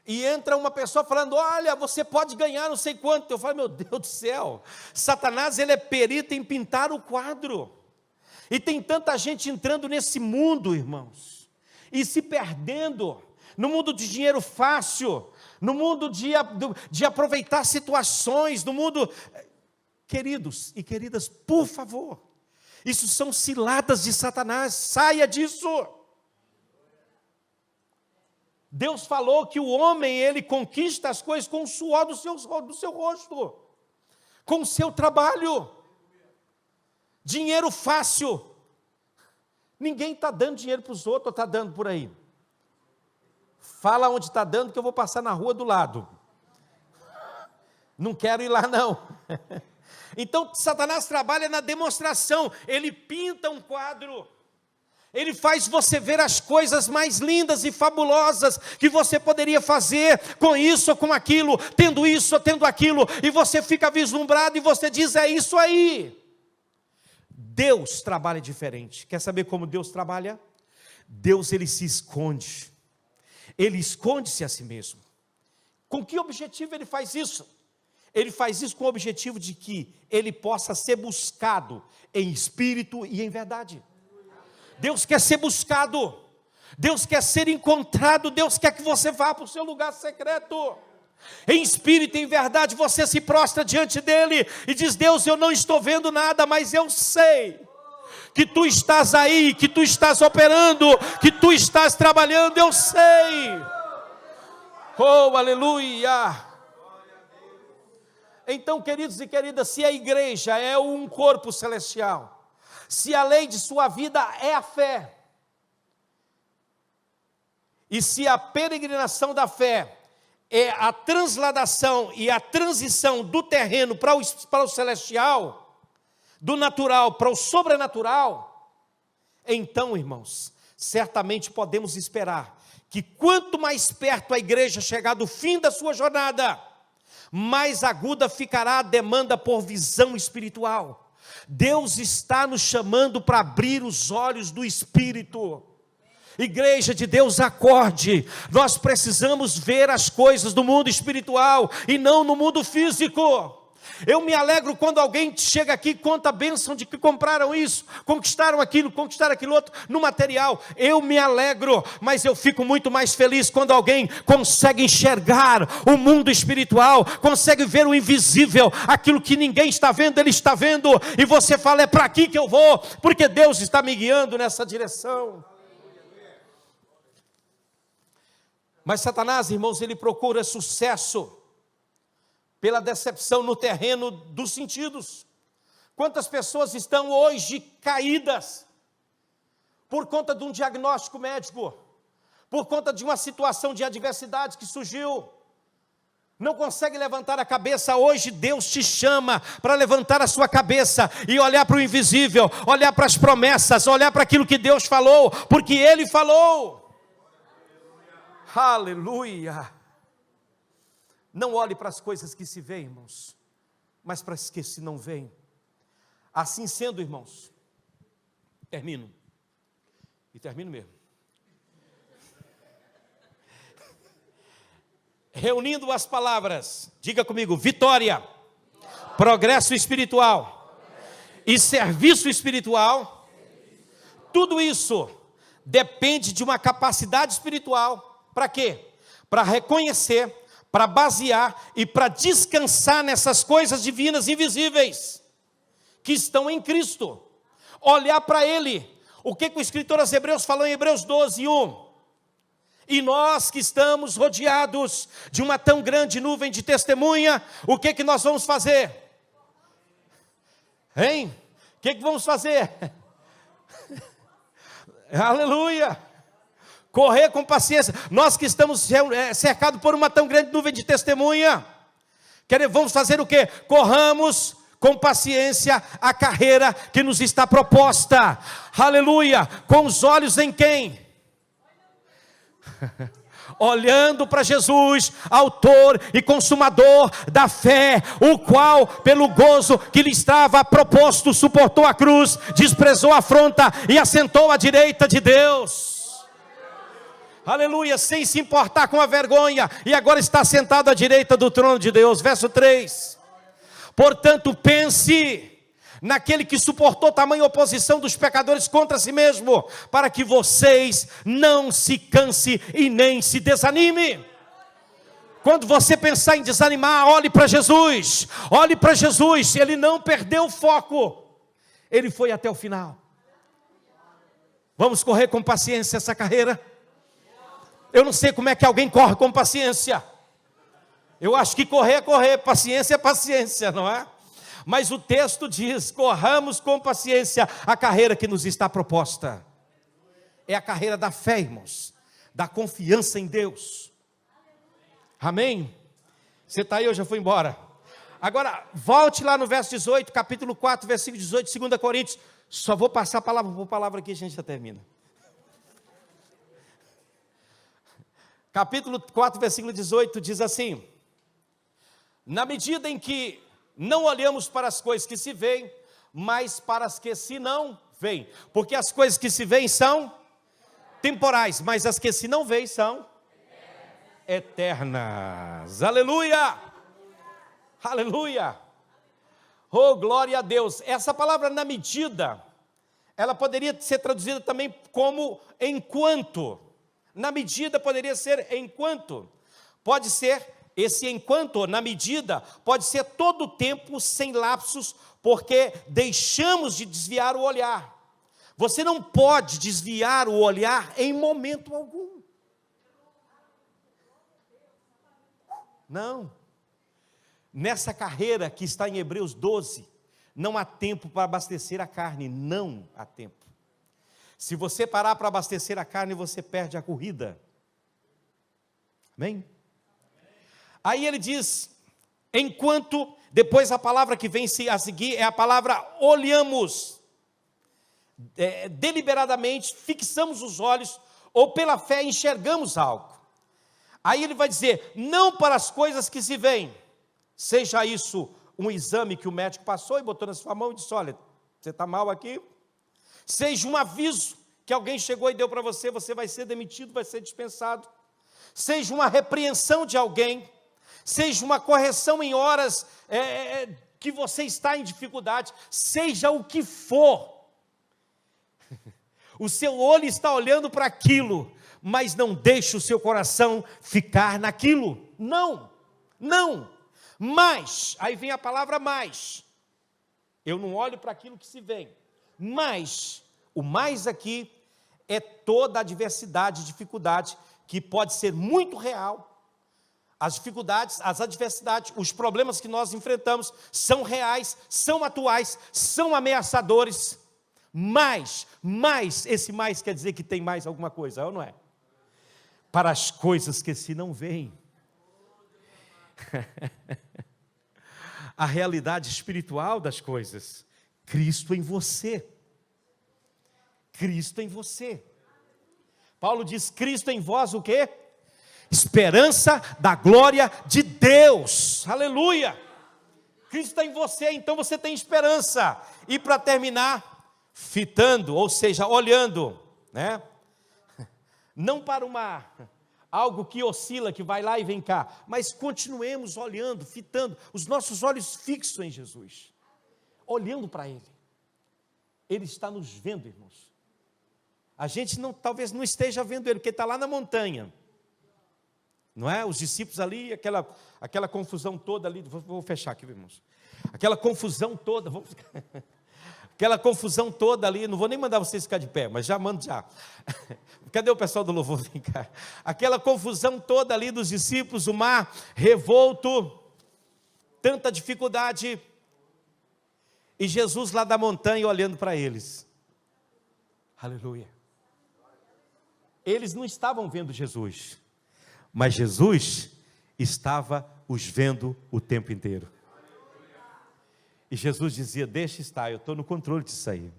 E entra uma pessoa falando, olha, você pode ganhar não sei quanto. Eu falo, meu Deus do céu, Satanás, ele é perito em pintar o quadro. E tem tanta gente entrando nesse mundo, irmãos, e se perdendo, no mundo de dinheiro fácil, no mundo de aproveitar situações, no mundo... Queridos e queridas, por favor, isso são ciladas de Satanás, saia disso. Deus falou que o homem, ele conquista as coisas com o suor do seu rosto, com o seu trabalho. Dinheiro fácil. Ninguém está dando dinheiro para os outros, ou está dando por aí? Fala onde está dando, que eu vou passar na rua do lado. Não quero ir lá não. Então, Satanás trabalha na demonstração, ele pinta um quadro, ele faz você ver as coisas mais lindas e fabulosas que você poderia fazer com isso ou com aquilo, tendo isso ou tendo aquilo, e você fica vislumbrado e você diz, é isso aí. Deus trabalha diferente. Quer saber como Deus trabalha? Deus, ele se esconde. Ele esconde-se a si mesmo. Com que objetivo ele faz isso? Ele faz isso com o objetivo de que ele possa ser buscado em espírito e em verdade. Deus quer ser buscado, Deus quer ser encontrado, Deus quer que você vá para o seu lugar secreto. Em espírito e em verdade você se prostra diante dele e diz, Deus, eu não estou vendo nada, mas eu sei que tu estás aí, que tu estás operando, que tu estás trabalhando, eu sei. Oh, aleluia. Então, queridos e queridas, se a igreja é um corpo celestial, se a lei de sua vida é a fé, E se a peregrinação da fé é a transladação e a transição do terreno para o celestial, do natural para o sobrenatural, então, irmãos, certamente podemos esperar que quanto mais perto a igreja chegar do fim da sua jornada, mais aguda ficará a demanda por visão espiritual. Deus está nos chamando para abrir os olhos do Espírito. Igreja de Deus, acorde. Nós precisamos ver as coisas do mundo espiritual e não no mundo físico. Eu me alegro quando alguém chega aqui e conta a bênção de que compraram isso, conquistaram aquilo outro no material. Eu me alegro, mas eu fico muito mais feliz quando alguém consegue enxergar o mundo espiritual, consegue ver o invisível, aquilo que ninguém está vendo, ele está vendo, e você fala, é para aqui que eu vou, porque Deus está me guiando nessa direção. Mas Satanás, irmãos, ele procura sucesso pela decepção no terreno dos sentidos. Quantas pessoas estão hoje caídas por conta de um diagnóstico médico, por conta de uma situação de adversidade que surgiu, não consegue levantar a cabeça. Hoje Deus te chama para levantar a sua cabeça e olhar para o invisível, olhar para as promessas, olhar para aquilo que Deus falou, porque Ele falou. Aleluia! Não olhe para as coisas que se veem, irmãos, mas para as que se não veem. Assim sendo, irmãos, termino mesmo. Reunindo as palavras, diga comigo, vitória, progresso espiritual e serviço espiritual, tudo isso depende de uma capacidade espiritual, para quê? Para reconhecer, para basear e para descansar nessas coisas divinas invisíveis, que estão em Cristo, olhar para Ele. O que o escritor aos Hebreus falou em Hebreus 12:1? E nós que estamos rodeados de uma tão grande nuvem de testemunha, o que nós vamos fazer? Hein? O que vamos fazer? Aleluia! Correr com paciência. Nós que estamos cercados por uma tão grande nuvem de testemunha, vamos fazer o quê? Corramos com paciência a carreira que nos está proposta. Aleluia! Com os olhos em quem? Olhando para Jesus, autor e consumador da fé, o qual, pelo gozo que lhe estava proposto, suportou a cruz, desprezou a afronta e assentou à direita de Deus. Aleluia, sem se importar com a vergonha, e agora está sentado à direita do trono de Deus. Verso 3: portanto pense naquele que suportou tamanha oposição dos pecadores contra si mesmo, para que vocês não se canse e nem se desanime. Quando você pensar em desanimar, olhe para Jesus, Ele não perdeu o foco, Ele foi até o final. Vamos correr com paciência essa carreira. Eu não sei como é que alguém corre com paciência. Eu acho que correr é correr, paciência é paciência, não é? Mas o texto diz, corramos com paciência a carreira que nos está proposta. É a carreira da fé, irmãos, da confiança em Deus. Amém? Você está aí ou já foi embora? Agora, volte lá no verso 18, capítulo 4, versículo 18, 2 Coríntios. Só vou passar palavra por palavra aqui, a gente já termina. Capítulo 4, versículo 18, diz assim: na medida em que não olhamos para as coisas que se veem, mas para as que se não veem. Porque as coisas que se veem são temporais, mas as que se não veem são eternas. Aleluia! Aleluia! Oh, glória a Deus! Essa palavra na medida, ela poderia ser traduzida também como enquanto. Na medida poderia ser enquanto. Pode ser esse enquanto, na medida, pode ser todo o tempo sem lapsos, porque deixamos de desviar o olhar. Você não pode desviar o olhar em momento algum. Não. Nessa carreira que está em Hebreus 12, não há tempo para abastecer a carne, não há tempo. Se você parar para abastecer a carne, você perde a corrida. Amém? Aí ele diz, enquanto, depois a palavra que vem a seguir é a palavra olhamos, deliberadamente fixamos os olhos, ou pela fé enxergamos algo. Aí ele vai dizer, não para as coisas que se veem, seja isso um exame que o médico passou e botou na sua mão e disse, olha, você está mal aqui, seja um aviso que alguém chegou e deu para você, você vai ser demitido, vai ser dispensado, seja uma repreensão de alguém, seja uma correção em horas que você está em dificuldade, seja o que for, o seu olho está olhando para aquilo, mas não deixe o seu coração ficar naquilo, não, mas, aí vem a palavra mais, eu não olho para aquilo que se vê, mas, o mais aqui é toda a adversidade, dificuldade, que pode ser muito real. As dificuldades, as adversidades, os problemas que nós enfrentamos são reais, são atuais, são ameaçadores, mas, esse mais quer dizer que tem mais alguma coisa, ou não é? Para as coisas que se não veem. A realidade espiritual das coisas, Cristo em você. Cristo em você. Paulo diz, Cristo em vós o quê? Esperança da glória de Deus, aleluia, Cristo está em você, então você tem esperança. E para terminar, fitando, ou seja, olhando, né? Não para algo que oscila, que vai lá e vem cá, mas continuemos olhando, fitando, os nossos olhos fixos em Jesus, olhando para Ele. Ele está nos vendo, irmãos. A gente talvez não esteja vendo Ele, porque está lá na montanha, não é? Os discípulos ali, aquela confusão toda ali, vou fechar aqui, irmãos, aquela confusão toda, aquela confusão toda ali, não vou nem mandar vocês ficar de pé, mas já mando já, cadê o pessoal do louvor, vem cá, aquela confusão toda ali dos discípulos, o mar revolto, tanta dificuldade, e Jesus lá da montanha olhando para eles, aleluia, eles não estavam vendo Jesus, mas Jesus estava os vendo o tempo inteiro. E Jesus dizia, deixa estar, eu estou no controle disso aí.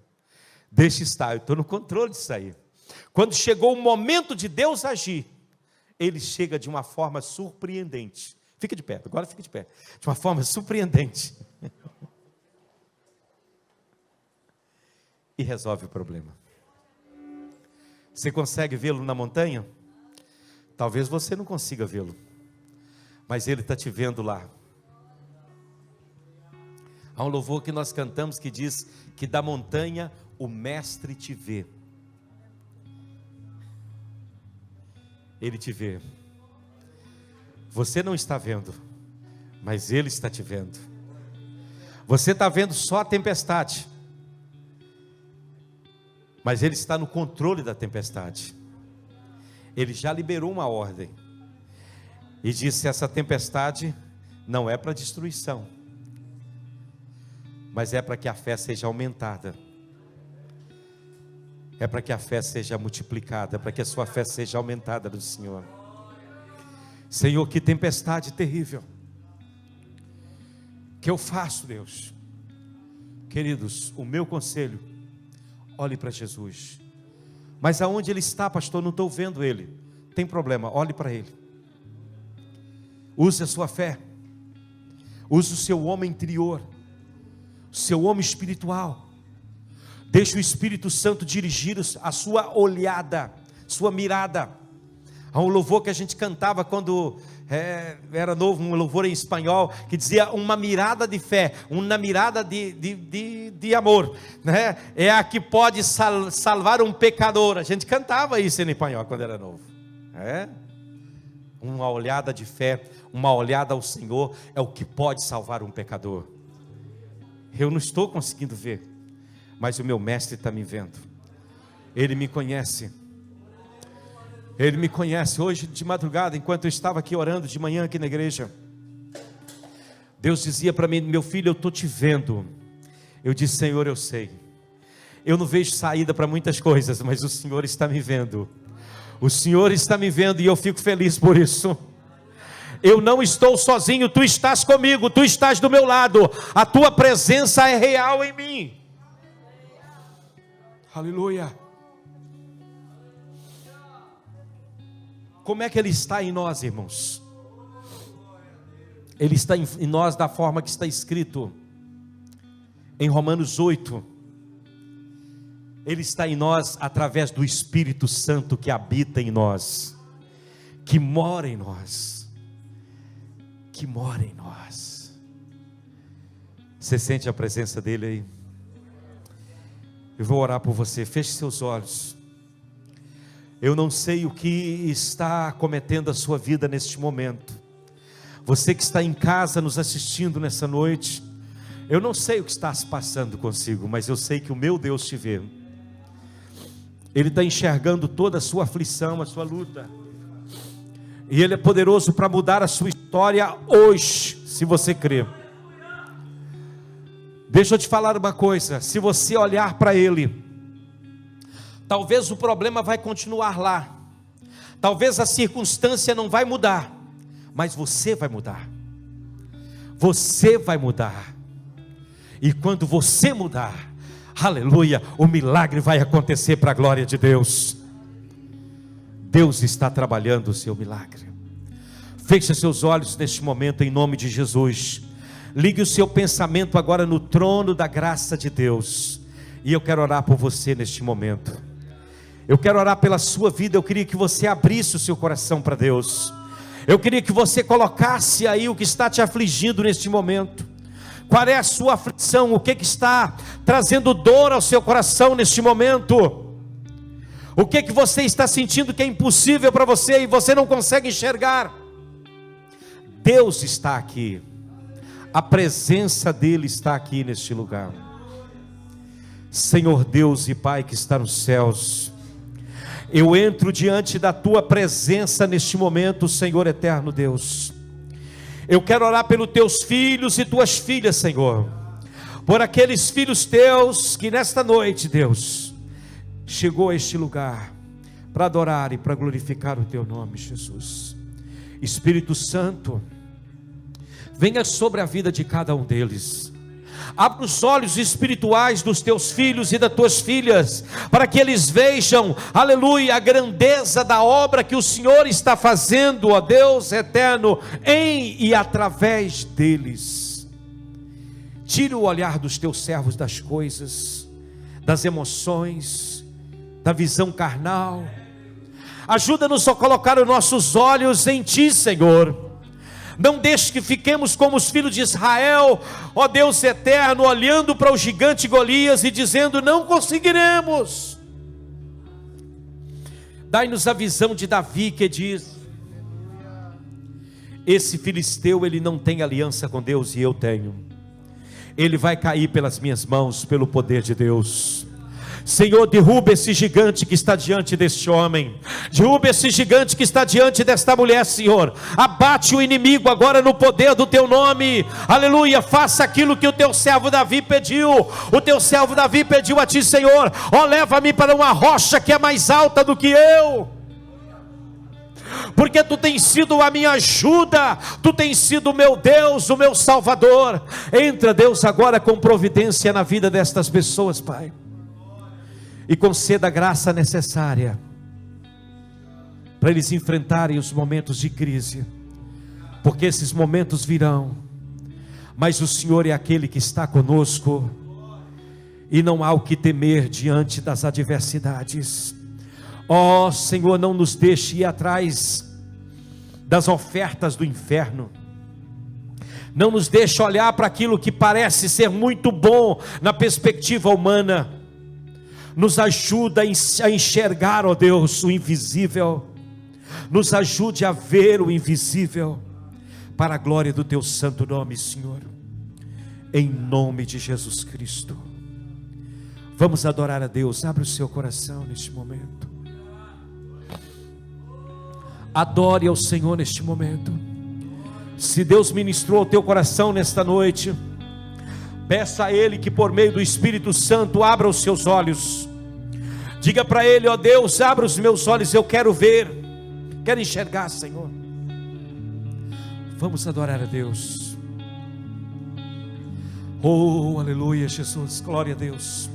Deixa estar, eu estou no controle disso aí. Quando chegou o momento de Deus agir, Ele chega de uma forma surpreendente. Fica de pé, agora fica de pé. De uma forma surpreendente. E resolve o problema. Você consegue vê-lo na montanha? Talvez você não consiga vê-lo, mas Ele está te vendo lá. Há um louvor que nós cantamos que diz que da montanha o Mestre te vê. Ele te vê. Você não está vendo, mas Ele está te vendo. Você está vendo só a tempestade, mas Ele está no controle da tempestade. Ele já liberou uma ordem e disse, essa tempestade não é para destruição, mas é para que a fé seja aumentada, é para que a fé seja multiplicada, para que a sua fé seja aumentada do Senhor. Senhor, que tempestade terrível, que eu faço, Deus? Queridos, o meu conselho, olhe para Jesus. Mas aonde Ele está, pastor? Não estou vendo Ele. Tem problema, olhe para Ele. Use a sua fé. Use o seu homem interior, o seu homem espiritual. Deixe o Espírito Santo dirigir a sua olhada, sua mirada. Há um louvor que a gente cantava quando era novo, um louvor em espanhol, que dizia uma mirada de fé, uma mirada de amor, né? É a que pode salvar um pecador. A gente cantava isso em espanhol quando era novo. Uma olhada de fé, uma olhada ao Senhor é o que pode salvar um pecador. Eu não estou conseguindo ver, mas o meu mestre está me vendo. Ele me conhece. Ele me conhece. Hoje de madrugada, enquanto eu estava aqui orando de manhã aqui na igreja, Deus dizia para mim, meu filho, eu estou te vendo. Eu disse, Senhor, eu sei. Eu não vejo saída para muitas coisas, mas o Senhor está me vendo. O Senhor está me vendo e eu fico feliz por isso. Eu não estou sozinho, tu estás comigo, tu estás do meu lado, a tua presença é real em mim. Aleluia. Como é que Ele está em nós, irmãos? Ele está em nós da forma que está escrito em Romanos 8. Ele está em nós através do Espírito Santo que habita em nós, que mora em nós, que mora em nós. Você sente a presença dele aí? Eu vou orar por você, feche seus olhos. Eu não sei o que está acometendo a sua vida neste momento. Você que está em casa nos assistindo nessa noite, eu não sei o que está se passando consigo, mas eu sei que o meu Deus te vê. Ele está enxergando toda a sua aflição, a sua luta, e Ele é poderoso para mudar a sua história hoje, se você crer. Deixa eu te falar uma coisa, se você olhar para Ele, talvez o problema vai continuar lá, talvez a circunstância não vai mudar, mas você vai mudar. Você vai mudar. E quando você mudar, aleluia, o milagre vai acontecer para a glória de Deus. Deus está trabalhando o seu milagre. Feche seus olhos neste momento em nome de Jesus. Ligue o seu pensamento agora no trono da graça de Deus. E eu quero orar por você neste momento. Eu quero orar pela sua vida. Eu queria que você abrisse o seu coração para Deus. Eu queria que você colocasse aí o que está te afligindo neste momento. Qual é a sua aflição? O que está trazendo dor ao seu coração neste momento? O que você está sentindo que é impossível para você e você não consegue enxergar? Deus está aqui. A presença dEle está aqui neste lugar. Senhor Deus e Pai que está nos céus, eu entro diante da Tua presença neste momento, Senhor eterno Deus. Eu quero orar pelos Teus filhos e Tuas filhas, Senhor, por aqueles filhos Teus que nesta noite, Deus, chegou a este lugar para adorar e para glorificar o Teu nome, Jesus. Espírito Santo, venha sobre a vida de cada um deles. Abra os olhos espirituais dos teus filhos e das tuas filhas, para que eles vejam, aleluia, a grandeza da obra que o Senhor está fazendo, ó Deus eterno, em e através deles. Tira o olhar dos teus servos das coisas, das emoções, da visão carnal. Ajuda-nos a colocar os nossos olhos em Ti, Senhor. Não deixe que fiquemos como os filhos de Israel, ó Deus eterno, olhando para o gigante Golias e dizendo: não conseguiremos. Dai-nos a visão de Davi que diz: esse filisteu, ele não tem aliança com Deus e eu tenho. Ele vai cair pelas minhas mãos, pelo poder de Deus. Senhor, derruba esse gigante que está diante deste homem, derruba esse gigante que está diante desta mulher, Senhor. Abate o inimigo agora no poder do Teu nome, aleluia. Faça aquilo que o Teu servo Davi pediu. O Teu servo Davi pediu a Ti, Senhor: ó, leva-me para uma rocha que é mais alta do que eu, porque Tu tens sido a minha ajuda, Tu tens sido o meu Deus, o meu Salvador. Entra, Deus, agora com providência na vida destas pessoas, Pai, e conceda a graça necessária para eles enfrentarem os momentos de crise, porque esses momentos virão, mas o Senhor é aquele que está conosco, e não há o que temer diante das adversidades. Ó Senhor, não nos deixe ir atrás das ofertas do inferno, não nos deixe olhar para aquilo que parece ser muito bom na perspectiva humana. Nos ajuda a enxergar, ó Deus, o invisível. Nos ajude a ver o invisível, para a glória do Teu santo nome, Senhor. Em nome de Jesus Cristo. Vamos adorar a Deus. Abre o seu coração neste momento. Adore ao Senhor neste momento. Se Deus ministrou ao teu coração nesta noite, peça a Ele que por meio do Espírito Santo abra os seus olhos. Diga para Ele: ó Deus, abra os meus olhos, eu quero ver, quero enxergar, Senhor. Vamos adorar a Deus. Oh, aleluia, Jesus, glória a Deus.